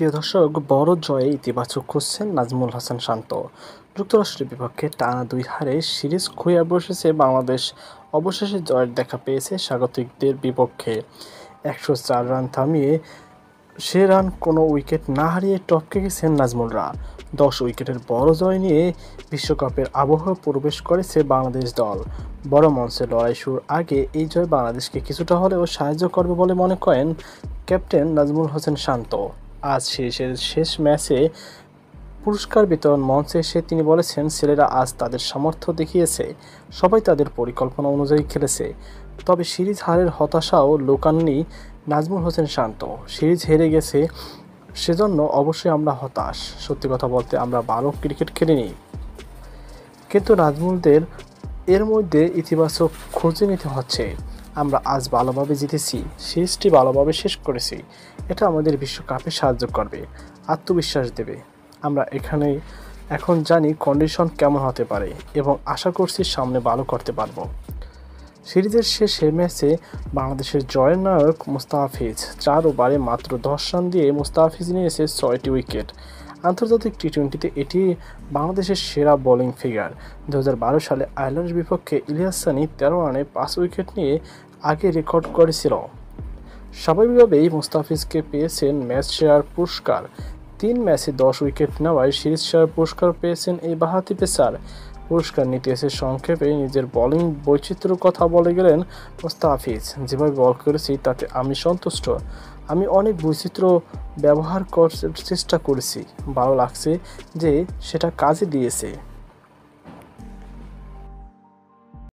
প্রিয় দর্শক, বড় জয়ে ইতিবাচক খুঁজছেন নাজমুল হাসান শান্ত। যুক্তরাষ্ট্রের বিপক্ষে টানা ২ হারে সিরিজ খুইয়ে বসেছে বাংলাদেশ। অবশেষে জয়ের দেখা পেয়েছে স্বাগতিকদের বিপক্ষে। ১০৪ রান থামিয়ে সে রান কোনো উইকেট না হারিয়ে টপকে গেছেন নাজমুলরা। ১০ উইকেটের বড় জয় নিয়ে বিশ্বকাপের আবহে প্রবেশ করেছে বাংলাদেশ দল। বড় মঞ্চে লড়াই শুরুর আগে এই জয় বাংলাদেশকে কিছুটা হলেও সাহায্য করবে বলে মনে করেন ক্যাপ্টেন নাজমুল হোসেন শান্ত। আজ সিরিজের শেষ ম্যাচে পুরস্কার বিতরণ মঞ্চে এসে তিনি বলেছেন, ছেলেরা আজ তাদের সামর্থ্য দেখিয়েছে, সবাই তাদের পরিকল্পনা অনুযায়ী খেলেছে। তবে সিরিজ হারের হতাশাও লুকাননি নাজমুল হোসেন শান্ত। সিরিজ হেরে গেছে, সেজন্য অবশ্যই আমরা হতাশ। সত্যি কথা বলতে আমরা ভালো ক্রিকেট খেলিনি, কিন্তু নাজমুলদের এর মধ্যে ইতিবাচক খুঁজে নিতে হচ্ছে। আমরা আজ ভালোভাবে জিতেছি, সিরিজটি ভালোভাবে শেষ করেছি, এটা আমাদের বিশ্বকাপে সাহায্য করবে, আত্মবিশ্বাস দেবে। আমরা এখন জানি কন্ডিশন কেমন হতে পারে এবং আশা করছি সামনে ভালো করতে পারবো। সিরিজের শেষে ম্যাচে বাংলাদেশের জয়ের নায়ক মুস্তাফিজ ৪ ওভারে মাত্র ১০ রান দিয়ে মুস্তাফিজ নিয়েছে ৬টি উইকেট। আন্তর্জাতিক টি-20তে এটি বাংলাদেশের সেরা বোলিং ফিগার। ২০১২ সালে আয়ারল্যান্ডের বিপক্ষে ইলিয়াস সানি ১৩ রানে ৫ উইকেট নিয়ে আগে রেকর্ড করেছিল। স্বাভাবিকভাবেই মুস্তাফিজকে পেয়েছেন ম্যাচ সেরার পুরস্কার। ৩ ম্যাচে ১০ উইকেট নেওয়ায় সিরিজ সেরার পুরস্কার পেয়েছেন এই বাঁহাতি পেসার। পুরস্কার নিতে এসে সংক্ষেপে নিজের বোলিং বৈচিত্র্যের কথা বলে গেলেন মুস্তাফিজ। যেভাবে বল করেছি তাতে আমি সন্তুষ্ট। আমি অনেক বৈচিত্র্য ব্যবহার করার চেষ্টা করেছি, ভালো লাগছে যে সেটা কাজে দিয়েছে।